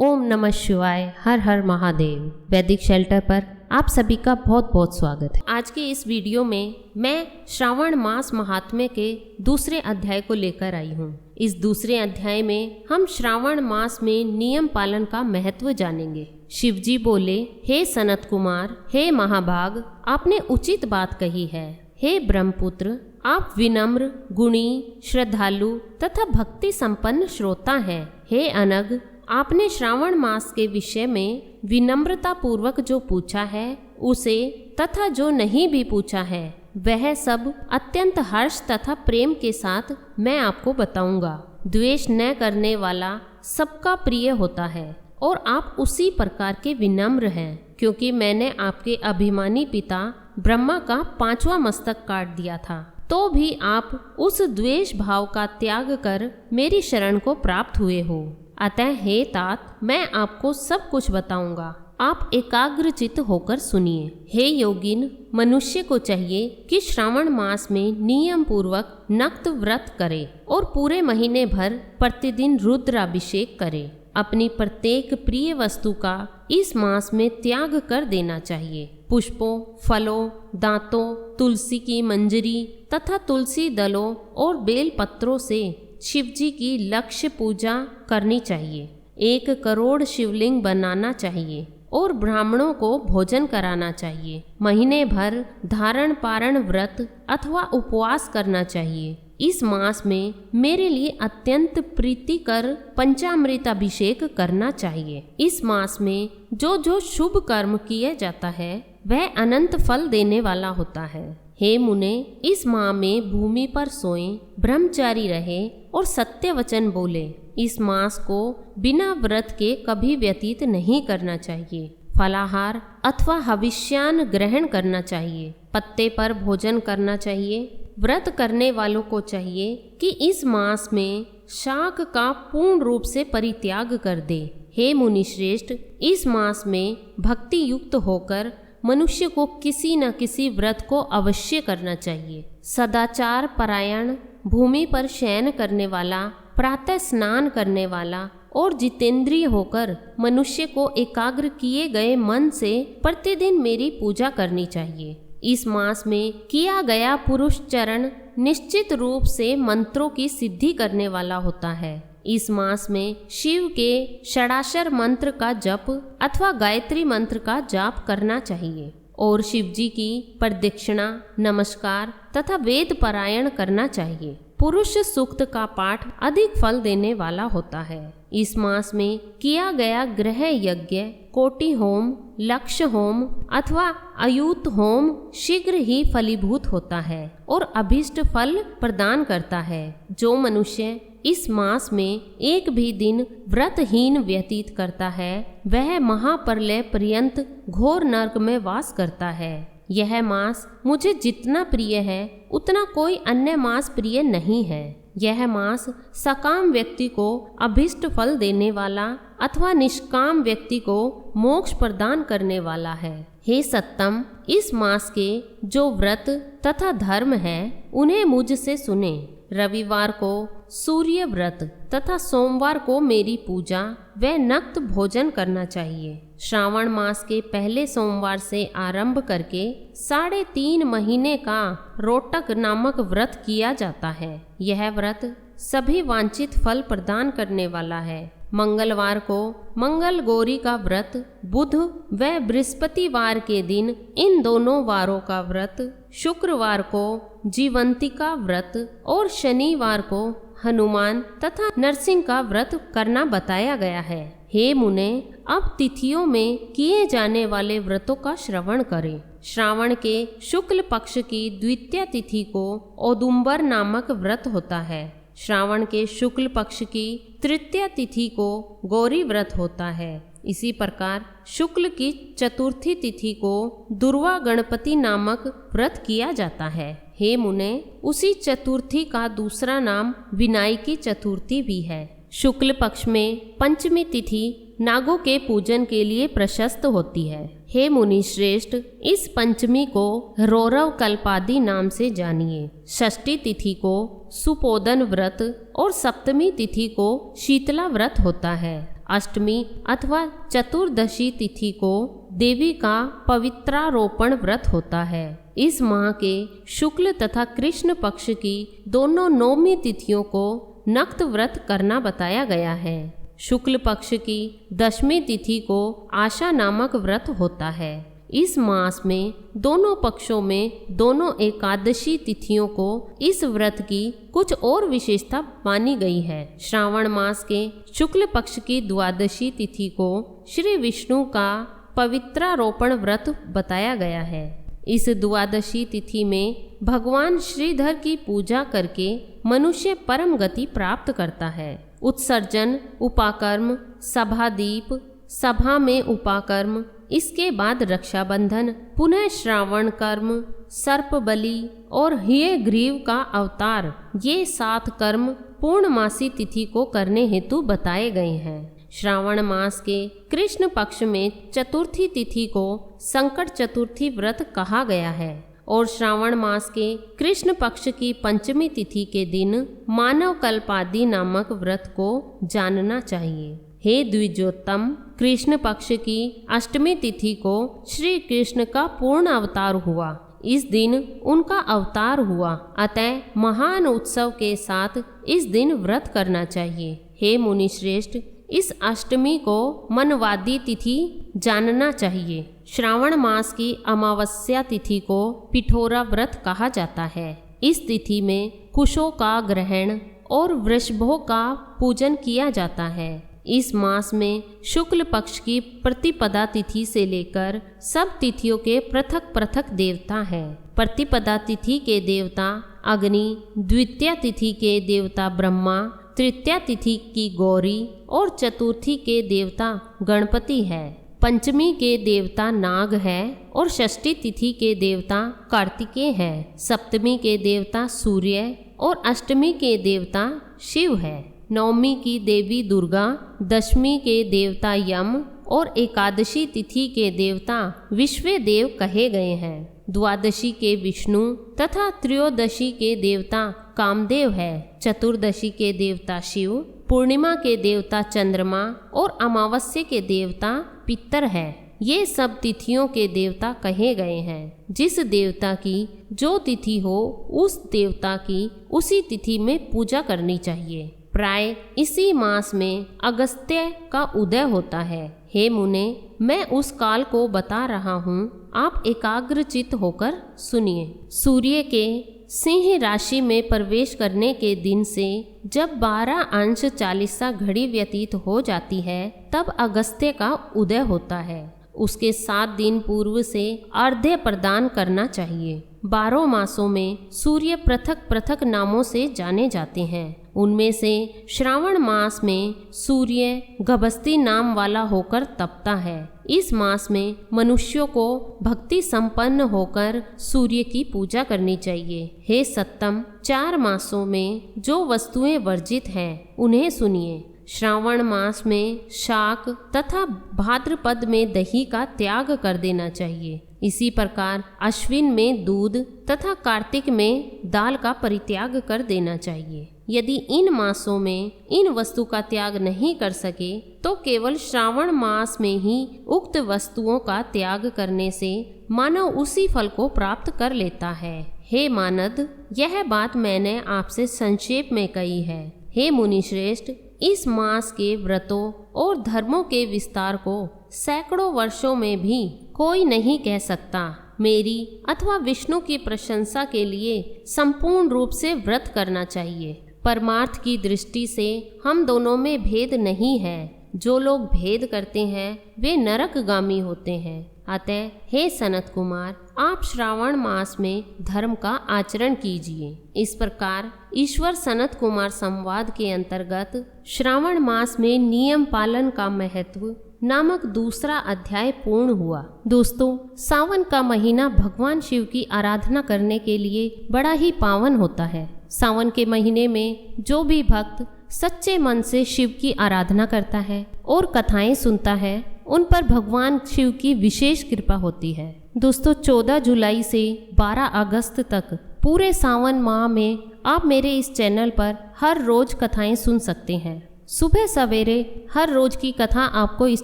ओम नमः शिवाय। हर हर महादेव। वैदिक शेल्टर पर आप सभी का बहुत बहुत स्वागत है। आज के इस वीडियो में मैं श्रावण मास महात्म्य के दूसरे अध्याय को लेकर आई हूँ। इस दूसरे अध्याय में हम श्रावण मास में नियम पालन का महत्व जानेंगे। शिवजी बोले, हे सनत कुमार, हे महाभाग, आपने उचित बात कही है। हे ब्रह्मपुत्र, आप विनम्र, गुणी, श्रद्धालु तथा भक्ति संपन्न श्रोता हैं। हे अनग, आपने श्रावण मास के विषय में विनम्रता पूर्वक जो पूछा है उसे तथा जो नहीं भी पूछा है वह सब अत्यंत हर्ष तथा प्रेम के साथ मैं आपको बताऊंगा। द्वेष न करने वाला सबका प्रिय होता है और आप उसी प्रकार के विनम्र हैं, क्योंकि मैंने आपके अभिमानी पिता ब्रह्मा का 5वां मस्तक काट दिया था, तो भी आप उस द्वेष भाव का त्याग कर मेरी शरण को प्राप्त हुए हो। अतः हे तात, मैं आपको सब कुछ बताऊंगा, आप एकाग्रचित्त होकर सुनिए। हे योगिन, मनुष्य को चाहिए कि श्रावण मास में नियम पूर्वक नक्त व्रत करे और पूरे महीने भर प्रतिदिन रुद्राभिषेक करे। अपनी प्रत्येक प्रिय वस्तु का इस मास में त्याग कर देना चाहिए। पुष्पों, फलों, दांतों, तुलसी की मंजरी तथा तुलसी दलों और बेल पत्रों से शिवजी की लक्ष्य पूजा करनी चाहिए। 1 करोड़ शिवलिंग बनाना चाहिए और ब्राह्मणों को भोजन कराना चाहिए। महीने भर धारण पारण व्रत अथवा उपवास करना चाहिए। इस मास में मेरे लिए अत्यंत प्रीतिकर पंचामृत अभिषेक करना चाहिए। इस मास में जो शुभ कर्म किया जाता है वह अनंत फल देने वाला होता है। हे मुने, इस माह में भूमि पर सोएं, ब्रह्मचारी रहे और सत्य वचन बोले। इस मास को बिना व्रत के कभी व्यतीत नहीं करना चाहिए। फलाहार अथवा हविष्यान ग्रहण करना चाहिए। पत्ते पर भोजन करना चाहिए। व्रत करने वालों को चाहिए कि इस मास में शाक का पूर्ण रूप से परित्याग कर दे। हे मुनि श्रेष्ठ, इस मास में भक्ति युक्त होकर मनुष्य को किसी न किसी व्रत को अवश्य करना चाहिए। सदाचार परायण, भूमि पर शयन करने वाला, प्रातः स्नान करने वाला और जितेंद्रिय होकर मनुष्य को एकाग्र किए गए मन से प्रतिदिन मेरी पूजा करनी चाहिए। इस मास में किया गया पुरुष चरण निश्चित रूप से मंत्रों की सिद्धि करने वाला होता है। इस मास में शिव के षडाक्षर मंत्र का जप अथवा गायत्री मंत्र का जाप करना चाहिए और शिवजी की प्रदक्षिणा, नमस्कार तथा वेद पारायण करना चाहिए। पुरुष सूक्त का पाठ अधिक फल देने वाला होता है। इस मास में किया गया ग्रह यज्ञ, कोटि होम, लक्ष्य होम अथवा अयूत होम शीघ्र ही फलीभूत होता है और अभीष्ट फल प्रदान करता है। जो मनुष्य इस मास में एक भी दिन व्रतहीन व्यतीत करता है वह महाप्रलय पर्यंत घोर नरक में वास करता है। यह मास मुझे जितना प्रिय है उतना कोई अन्य मास प्रिय नहीं है। यह मास सकाम व्यक्ति को अभीष्ट फल देने वाला अथवा निष्काम व्यक्ति को मोक्ष प्रदान करने वाला है। हे सत्तम, इस मास के जो व्रत तथा धर्म है उन्हें मुझसे सुने। रविवार को सूर्य व्रत तथा सोमवार को मेरी पूजा व नक्त भोजन करना चाहिए। श्रावण मास के पहले सोमवार से आरंभ करके 3.5 महीने का रोटक नामक व्रत किया जाता है। यह व्रत सभी वांछित फल प्रदान करने वाला है। मंगलवार को मंगल गौरी का व्रत, बुध व बृहस्पतिवार के दिन इन दोनों वारों का व्रत, शुक्रवार को जीवंती का व्रत और शनिवार को हनुमान तथा नरसिंह का व्रत करना बताया गया है। हे मुने, अब तिथियों में किए जाने वाले व्रतों का श्रवण करें। श्रावण के शुक्ल पक्ष की द्वितीय तिथि को औदुंबर नामक व्रत होता है। श्रावण के शुक्ल पक्ष की तृतीय तिथि को गौरी व्रत होता है। इसी प्रकार शुक्ल की चतुर्थी तिथि को दुर्वा गणपति नामक व्रत किया जाता है। हे मुने, उसी चतुर्थी का दूसरा नाम विनायकी चतुर्थी भी है। शुक्ल पक्ष में पंचमी तिथि नागों के पूजन के लिए प्रशस्त होती है। हे मुनि श्रेष्ठ, इस पंचमी को रौरव कल्पादि नाम से जानिए। षष्ठी तिथि को सुपोदन व्रत और सप्तमी तिथि को शीतला व्रत होता है। अष्टमी अथवा चतुर्दशी तिथि को देवी का पवित्रारोपण व्रत होता है। इस माह के शुक्ल तथा कृष्ण पक्ष की दोनों नौमी तिथियों को नक्त व्रत करना बताया गया है। शुक्ल पक्ष की दशमी तिथि को आशा नामक व्रत होता है। इस मास में दोनों पक्षों में दोनों एकादशी तिथियों को इस व्रत की कुछ और विशेषता मानी गई है। श्रावण मास के शुक्ल पक्ष की द्वादशी तिथि को श्री विष्णु का पवित्रारोपण व्रत बताया गया है। इस द्वादशी तिथि में भगवान श्रीधर की पूजा करके मनुष्य परम गति प्राप्त करता है। उत्सर्जन, उपाकर्म, सभादीप, सभा में उपाकर्म, इसके बाद रक्षाबंधन, पुनः श्रावण कर्म, सर्प बलि और हयग्रीव का अवतार, ये 7 कर्म पूर्णमासी तिथि को करने हेतु बताए गए हैं। श्रावण मास के कृष्ण पक्ष में चतुर्थी तिथि को संकट चतुर्थी व्रत कहा गया है और श्रावण मास के कृष्ण पक्ष की पंचमी तिथि के दिन मानव कल्पादि नामक व्रत को जानना चाहिए। हे द्विजोत्तम, कृष्ण पक्ष की अष्टमी तिथि को श्री कृष्ण का पूर्ण अवतार हुआ। इस दिन उनका अवतार हुआ, अतः महान उत्सव के साथ इस दिन व्रत करना चाहिए। हे मुनि श्रेष्ठ, इस अष्टमी को मनवादी तिथि जानना चाहिए। श्रावण मास की अमावस्या तिथि को पिठोरा व्रत कहा जाता है। इस तिथि में कुशों का ग्रहण और वृषभों का पूजन किया जाता है। इस मास में शुक्ल पक्ष की प्रतिपदा तिथि से लेकर सब तिथियों के पृथक पृथक देवता हैं। प्रतिपदा तिथि के देवता अग्नि, द्वितीय तिथि के देवता ब्रह्मा, तृतीय तिथि की गौरी और चतुर्थी के देवता गणपति है। पंचमी के देवता नाग है और षष्ठी तिथि के देवता कार्तिकेय है। सप्तमी के देवता सूर्य और अष्टमी के देवता शिव है। नवमी की देवी दुर्गा, दशमी के देवता यम और एकादशी तिथि के देवता विश्वदेव कहे गए हैं। द्वादशी के विष्णु तथा त्रयोदशी के देवता कामदेव है। चतुर्दशी के देवता शिव, पूर्णिमा के देवता चंद्रमा और अमावस्या के देवता पितर है। ये सब तिथियों के देवता कहे गए हैं। जिस देवता की जो तिथि हो उस देवता की उसी तिथि में पूजा करनी चाहिए। प्राय इसी मास में अगस्त्य का उदय होता है। हे मुने, मैं उस काल को बता रहा हूँ, आप एकाग्रचित्त होकर सुनिए। सूर्य के सिंह राशि में प्रवेश करने के दिन से जब 12 अंश 40 घड़ी व्यतीत हो जाती है, तब अगस्त्य का उदय होता है। उसके 7 दिन पूर्व से अर्घ्य प्रदान करना चाहिए। 12 मासों में सूर्य पृथक पृथक नामों से जाने जाते हैं। उनमें से श्रावण मास में सूर्य गभस्ती नाम वाला होकर तपता है। इस मास में मनुष्यों को भक्ति संपन्न होकर सूर्य की पूजा करनी चाहिए। हे सत्तम, 4 मासों में जो वस्तुएं वर्जित हैं उन्हें सुनिए। श्रावण मास में शाक तथा भाद्रपद में दही का त्याग कर देना चाहिए। इसी प्रकार अश्विन में दूध तथा कार्तिक में दाल का परित्याग कर देना चाहिए। यदि इन मासों में इन वस्तु का त्याग नहीं कर सके तो केवल श्रावण मास में ही उक्त वस्तुओं का त्याग करने से मानव उसी फल को प्राप्त कर लेता है। हे मानद, यह बात मैंने आपसे संक्षेप में कही है। हे मुनिश्रेष्ठ, इस मास के व्रतों और धर्मों के विस्तार को सैकड़ों वर्षों में भी कोई नहीं कह सकता। मेरी अथवा विष्णु की प्रशंसा के लिए संपूर्ण रूप से व्रत करना चाहिए। परमार्थ की दृष्टि से हम दोनों में भेद नहीं है। जो लोग भेद करते हैं वे नरकगामी होते हैं। अतः हे सनत कुमार, आप श्रावण मास में धर्म का आचरण कीजिए। इस प्रकार ईश्वर सनत कुमार संवाद के अंतर्गत श्रावण मास में नियम पालन का महत्व नामक दूसरा अध्याय पूर्ण हुआ। दोस्तों, सावन का महीना भगवान शिव की आराधना करने के लिए बड़ा ही पावन होता है। सावन के महीने में जो भी भक्त सच्चे मन से शिव की आराधना करता है और कथाएं सुनता है, उन पर भगवान शिव की विशेष कृपा होती है। दोस्तों, 14 जुलाई से 12 अगस्त तक पूरे सावन माह में आप मेरे इस चैनल पर हर रोज कथाएं सुन सकते हैं। सुबह सवेरे हर रोज की कथा आपको इस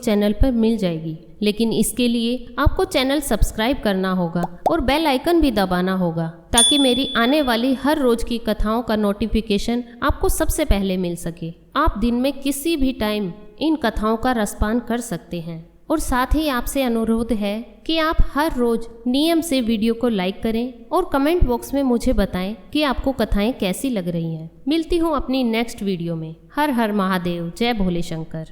चैनल पर मिल जाएगी, लेकिन इसके लिए आपको चैनल सब्सक्राइब करना होगा और बेल आइकन भी दबाना होगा ताकि मेरी आने वाली हर रोज की कथाओं का नोटिफिकेशन आपको सबसे पहले मिल सके। आप दिन में किसी भी टाइम इन कथाओं का रसपान कर सकते हैं और साथ ही आपसे अनुरोध है कि आप हर रोज नियम से वीडियो को लाइक करें और कमेंट बॉक्स में मुझे बताएं कि आपको कथाएं कैसी लग रही हैं। मिलती हूँ अपनी नेक्स्ट वीडियो में। हर हर महादेव, जय भोले शंकर।